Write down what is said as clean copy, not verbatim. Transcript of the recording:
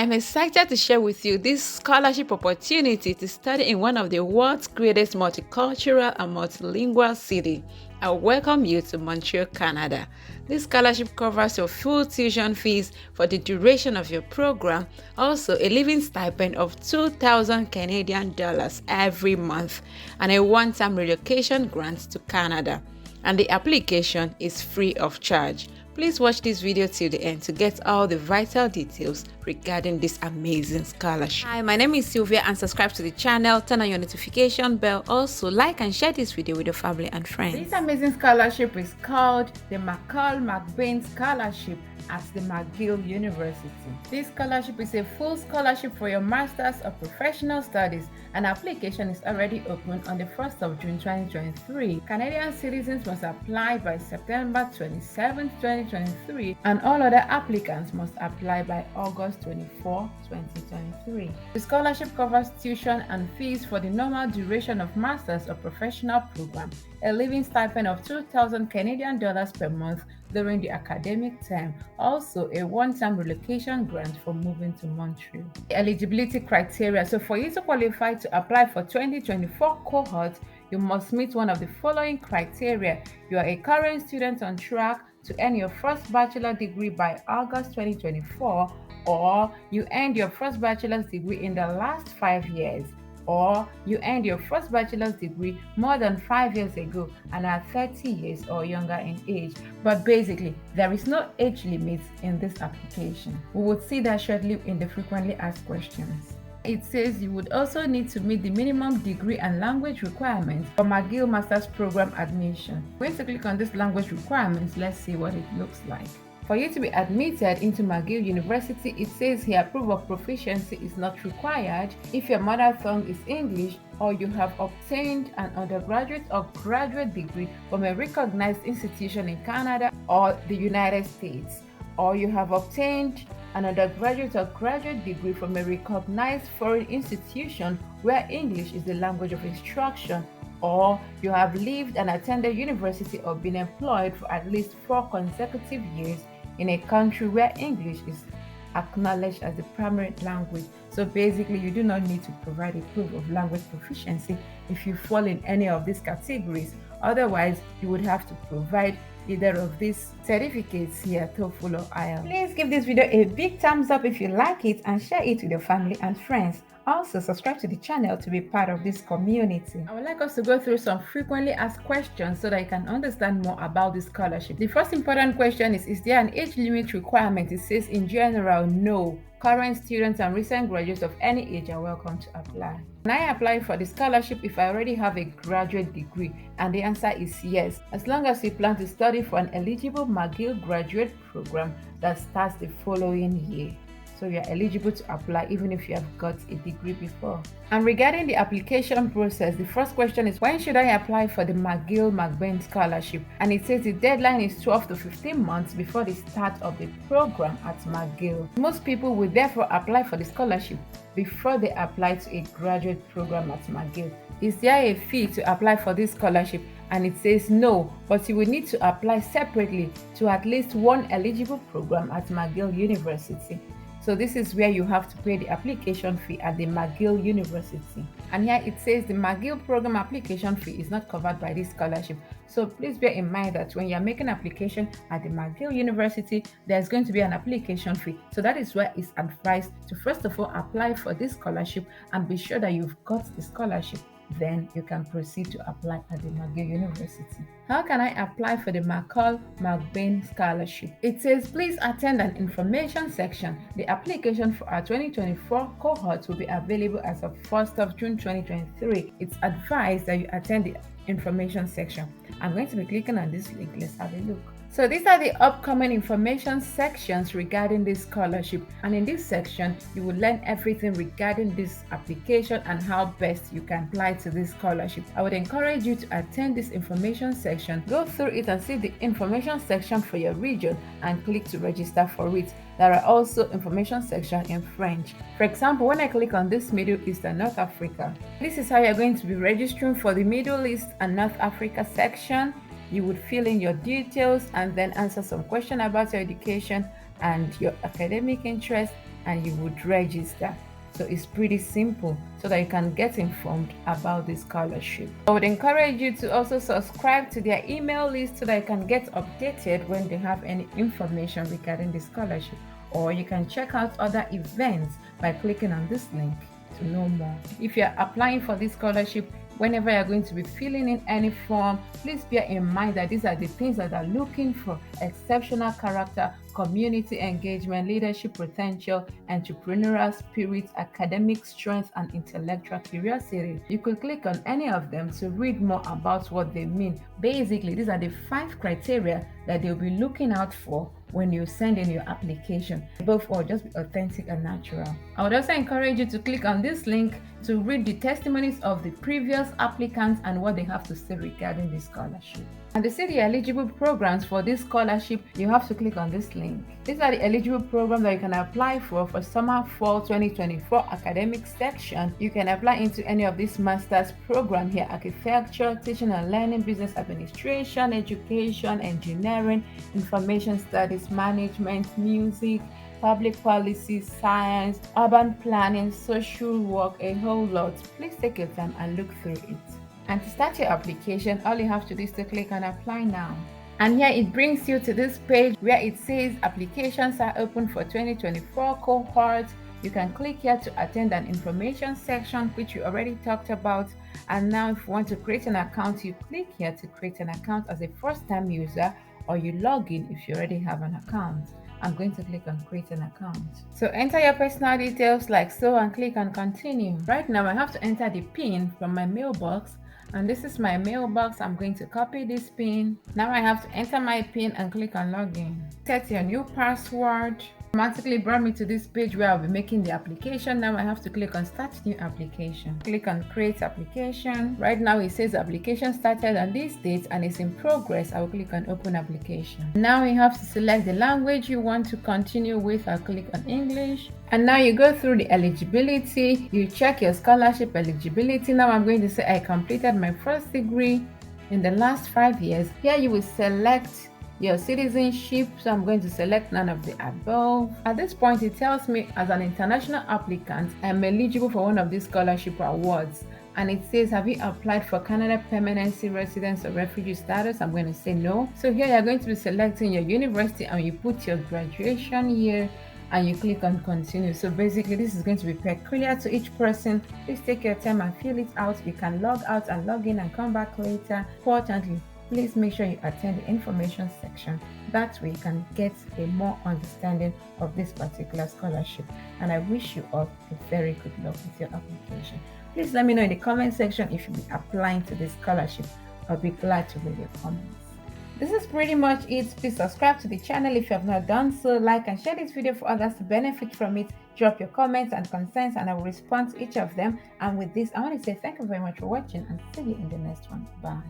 I'm excited to share with you this scholarship opportunity to study in one of the world's greatest multicultural and multilingual cities. I welcome you to Montreal, Canada. This scholarship covers your full tuition fees for the duration of your program, also a living stipend of 2,000 Canadian dollars every month, and a one-time relocation grant to Canada. And the application is free of charge. Please watch this video till the end to get all the vital details regarding this amazing scholarship. Hi, my name is Sylvia and subscribe to the channel, turn on your notification bell, also like and share this video with your family and friends. This amazing scholarship is called the McGILL Scholarship at the McGill University. This scholarship is a full scholarship for your Masters of Professional Studies. An application is already open on the 1st of June 2023. Canadian citizens must apply by September 27, 2023, and all other applicants must apply by August 24, 2023. The scholarship covers tuition and fees for the normal duration of Masters of Professional Program, a living stipend of 2,000 Canadian dollars per month during the academic term, also a one-time relocation grant for moving to Montreal. The eligibility criteria. So for you to qualify to apply for 2024 cohort, you must meet one of the following criteria. You are a current student on track to earn your first bachelor degree by August 2024, or you earned your first bachelor's degree in the last 5 years, or you earned your first bachelor's degree more than 5 years ago and are 30 years or younger in age. But basically, there is no age limit in this application. We would see that shortly in the frequently asked questions. It says you would also need to meet the minimum degree and language requirements for McGill Master's Program admission. When you click on this language requirements, let's see what it looks like. For you to be admitted into McGill University, it says here proof of proficiency is not required if your mother tongue is English, or you have obtained an undergraduate or graduate degree from a recognized institution in Canada or the United States, or you have obtained an undergraduate or graduate degree from a recognized foreign institution where English is the language of instruction, or you have lived and attended university or been employed for at least 4 consecutive years in a country where English is acknowledged as the primary language. So basically, you do not need to provide a proof of language proficiency if you fall in any of these categories. Otherwise, you would have to provide either of these certificates here, TOEFL or IELTS. Please give this video a big thumbs up if you like it and share it with your family and friends. Also, subscribe to the channel to be part of this community. I would like us to go through some frequently asked questions so that you can understand more about this scholarship. The first important question is there an age limit requirement? It says in general, no. Current students and recent graduates of any age are welcome to apply. Can I apply for the scholarship if I already have a graduate degree? And the answer is yes, as long as you plan to study for an eligible McGill graduate program that starts the following year. So you are eligible to apply even if you have got a degree before. And regarding the application process, the first question is, when should I apply for the McGill scholarship? And it says the deadline is 12 to 15 months before the start of the program at McGill. Most people will therefore apply for the scholarship before they apply to a graduate program at McGill. Is there a fee to apply for this scholarship? And it says no, but you will need to apply separately to at least one eligible program at McGill University. So this is where you have to pay the application fee at the McGill University. And here it says the McGill program application fee is not covered by this scholarship. So please bear in mind that when you're making application at the McGill University, there's going to be an application fee. So that is why it's advised to first of all apply for this scholarship and be sure that you've got the scholarship. Then you can proceed to apply at the McGill University. How can I apply for the McBain scholarship? It says, please attend an information section. The application for our 2024 cohort will be available as of 1st of June 2023. It's advised that you attend the information section. I'm going to be clicking on this link. Let's have a look. So these are the upcoming information sections regarding this scholarship, and in this section you will learn everything regarding this application and how best you can apply to this scholarship. I would encourage you to attend this information section, go through it and see the information section for your region and click to register for it. There are also information sections in French. For example, when I click on this Middle East and North Africa, this is how you're going to be registering for the Middle East and North Africa section. You would fill in your details and then answer some questions about your education and your academic interest, and you would register. So it's pretty simple so that you can get informed about the scholarship. I would encourage you to also subscribe to their email list so that you can get updated when they have any information regarding the scholarship. Or you can check out other events by clicking on this link to know more. If you're applying for this scholarship, whenever you're going to be filling in any form, please bear in mind that these are the things that are looking for: exceptional character, community engagement, leadership potential, entrepreneurial spirit, academic strength, and intellectual curiosity. You could click on any of them to read more about what they mean. Basically, these are the 5 criteria that they'll be looking out for when you send in your application. Above all, just be authentic and natural. I would also encourage you to click on this link to read the testimonies of the previous applicants and what they have to say regarding the scholarship. And to see the eligible programs for this scholarship, you have to click on this link. These are the eligible programs that you can apply for summer fall 2024 academic section. You can apply into any of these master's programs here: architecture, teaching and learning, business administration, education, engineering, information studies, management, music, public policy, science, urban planning, social work, a whole lot. Please take your time and look through it. And to start your application, all you have to do is to click on apply now. And here it brings you to this page where it says applications are open for 2024 cohort. You can click here to attend an information section, which we already talked about. And now if you want to create an account, you click here to create an account as a first-time user, or you log in if you already have an account. I'm going to click on create an account. So enter your personal details like so and click on continue. Right now I have to enter the PIN from my mailbox, and this is my mailbox. I'm going to copy this PIN. Now I have to enter my PIN and click on login. Set your new password. Automatically brought me to this page where I'll be making the application. Now I have to click on start new application. Click on create application. Right now it says application started on this date and it's in progress. I will click on open application. Now you have to select the language you want to continue with. I'll click on English. And now you go through the eligibility. You check your scholarship eligibility. Now I'm going to say I completed my first degree in the last 5 years. Here you will select your citizenship, so I'm going to select none of the above. At this point it tells me as an international applicant I'm eligible for one of these scholarship awards, and it says have you applied for Canada permanency residence or refugee status? I'm going to say no. So here you're going to be selecting your university and you put your graduation year and you click on continue. So basically this is going to be peculiar to each person. Please take your time and fill it out. You can log out and log in and come back later. Importantly, please make sure you attend the information section. That way you can get a more understanding of this particular scholarship. And I wish you all a very good luck with your application. Please let me know in the comment section if you'll be applying to this scholarship. I'll be glad to read your comments. This is pretty much it. Please subscribe to the channel if you have not done so. Like and share this video for others to benefit from it. Drop your comments and concerns and I will respond to each of them. And with this, I want to say thank you very much for watching and see you in the next one. Bye.